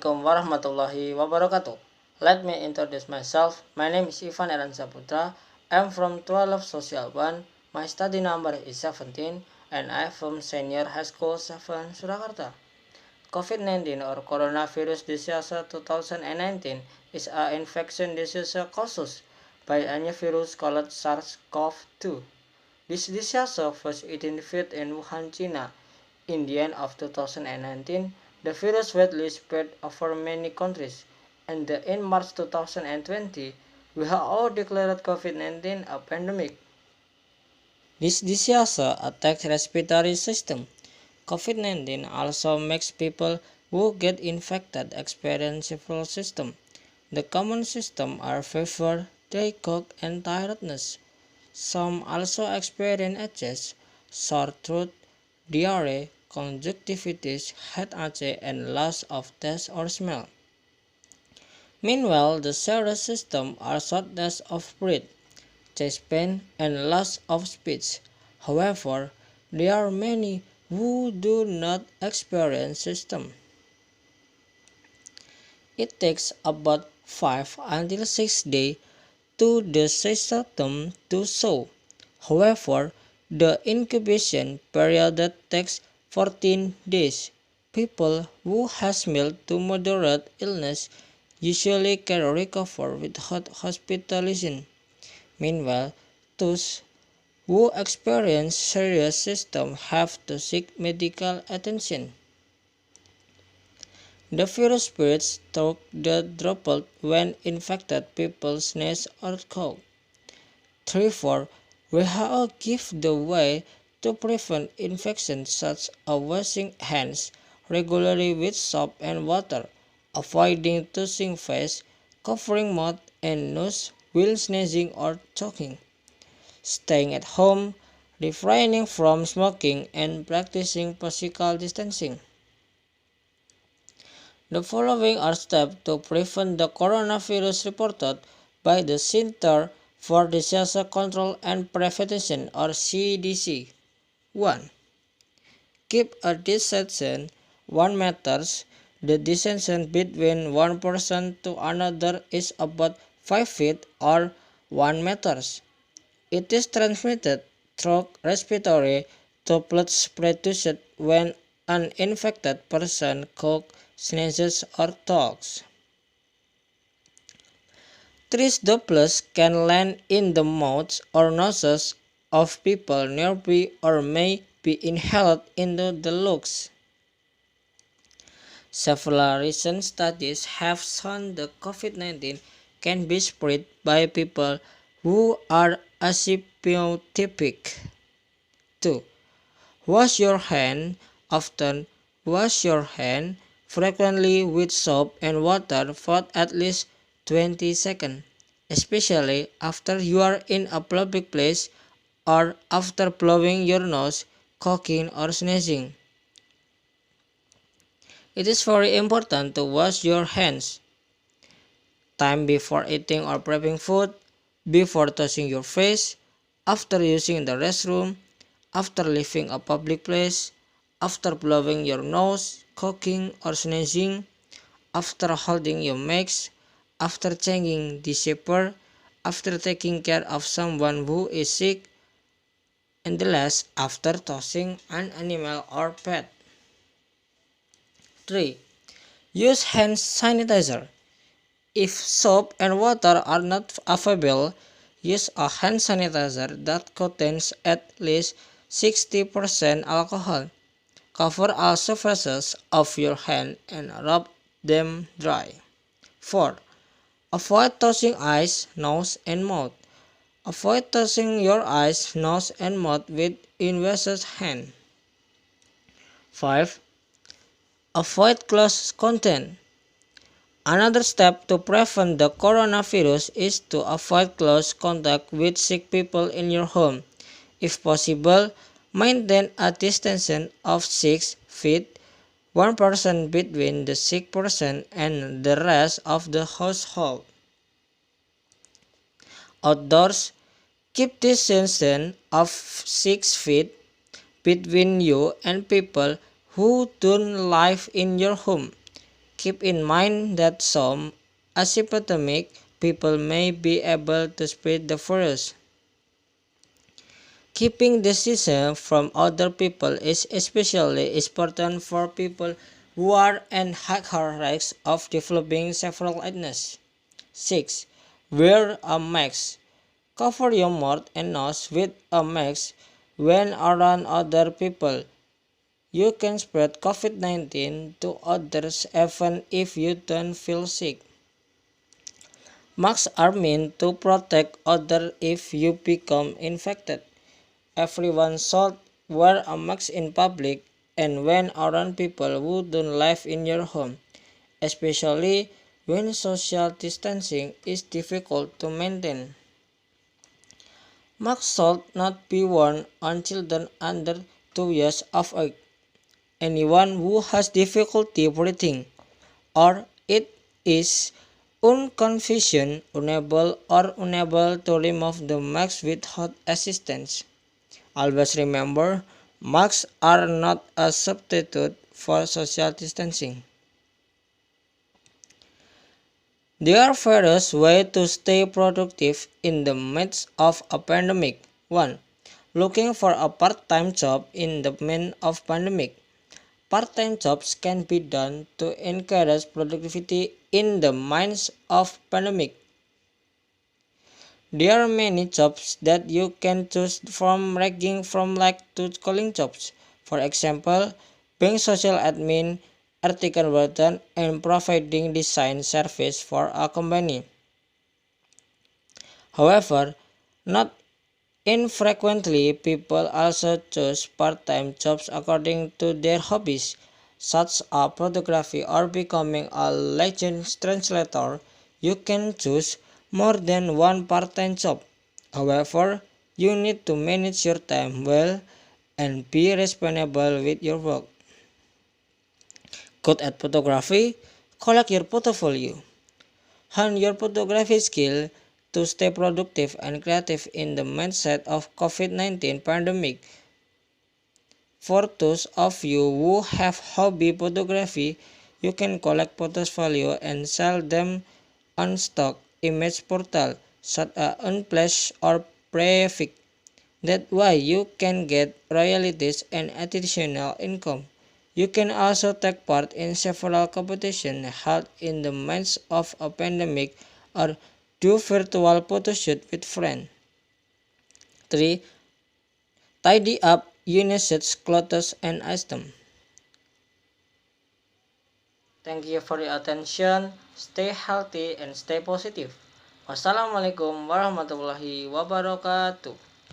Assalamualaikum warahmatullahi wabarakatuh. Let me introduce myself. My name is Erranza Putra. I'm from 12 Social 1. My study number is 17 and I'm from Senior High School 7 Surakarta. COVID-19 or coronavirus disease 2019 is an infection disease caused by a new virus called SARS-CoV-2. This disease was identified in Wuhan, China in the end of 2019. The virus widely spread over many countries, and in March 2020, WHO declared COVID-19 a pandemic. This disease attacks respiratory system. COVID-19 also makes people who get infected experience several symptoms. The common symptoms are fever, dry cough, and tiredness. Some also experience itches, sore throat, diarrhea, conjunctivitis, headache, and loss of taste or smell. Meanwhile, the serious symptoms are shortness of breath, chest pain, and loss of speech. However, there are many who do not experience symptoms. It takes about 5 until 6 days to the symptom to show. However, the incubation period takes 14 days. People who have mild to moderate illness usually can recover without hospitalization. Meanwhile, those who experience serious symptoms have to seek medical attention. The virus spreads through the droplet when infected people sneeze or cough. Therefore, WHO gives the way to prevent infection such as washing hands regularly with soap and water, avoiding touching face, covering mouth and nose while sneezing or choking, staying at home, refraining from smoking, and practicing physical distancing. The following are steps to prevent the coronavirus reported by the Center for Disease Control and Prevention or CDC. 1. Keep a distance 1 meters. The distance between one person to another is about 5 feet or 1 meters. It is transmitted through respiratory droplets produced when an infected person coughs, sneezes, or talks. These droplets can land in the mouths or noses of people nearby or may be inhaled into the lungs. Several recent studies have shown that COVID-19 can be spread by people who are asymptomatic. 2. Wash your hands often. Wash your hands frequently with soap and water for at least 20 seconds, especially after you are in a public place or after blowing your nose, coughing, or sneezing. It is very important to wash your hands. Time before eating or prepping food, before touching your face, after using the restroom, after leaving a public place, after blowing your nose, coughing, or sneezing, after holding your mask, after changing the diaper, after taking care of someone who is sick, and the last after tossing an animal or pet. 3. Use hand sanitizer. If soap and water are not available, use a hand sanitizer that contains at least 60% alcohol. Cover all surfaces of your hand and rub them dry. 4. Avoid touching eyes, nose, and mouth. Avoid touching your eyes, nose, and mouth with unwashed hands. 5. Avoid close contact. Another step to prevent the coronavirus is to avoid close contact with sick people in your home. If possible, maintain a distance of 6 feet, 1 person between the sick person and the rest of the household. Outdoors, keep distance of 6 feet between you and people who don't live in your home. keep in mind that some asymptomatic people may be able to spread the virus. Keeping distance from other people is especially important for people who are at higher risk of developing several illnesses. 6. Wear a mask. Cover your mouth and nose with a mask when around other people. You can spread COVID-19 to others even if you don't feel sick. Masks are meant to protect others if you become infected. Everyone should wear a mask in public and when around people who don't live in your home, especially when social distancing is difficult to maintain. Masks should not be worn on children under 2 years of age. Anyone who has difficulty breathing or it is unconfused, unable to remove the mask without assistance. Always remember, masks are not a substitute for social distancing. There are various ways to stay productive in the midst of a pandemic. 1. Looking for a part-time job in the midst of pandemic. Part-time jobs can be done to encourage productivity in the midst of pandemic. There are many jobs that you can choose from ranging from to calling jobs. For example, being social admin, article writer, and providing design service for a company. However, not infrequently people also choose part-time jobs according to their hobbies, such as photography or becoming a licensed translator. You can choose more than one part-time job. However, you need to manage your time well and be responsible with your work. Good at photography? Collect your portfolio. Hone your photography skill to stay productive and creative in the mindset of COVID-19 pandemic. For those of you who have hobby photography, you can collect portfolio and sell them on stock image portal such as Unsplash or Prefix. That way you can get royalties and additional income. You can also take part in several competitions held in the midst of a pandemic or do virtual photoshoot with friends. 3. Tidy up unused clothes and items. Thank you for your attention. Stay healthy and stay positive. Wassalamualaikum warahmatullahi wabarakatuh.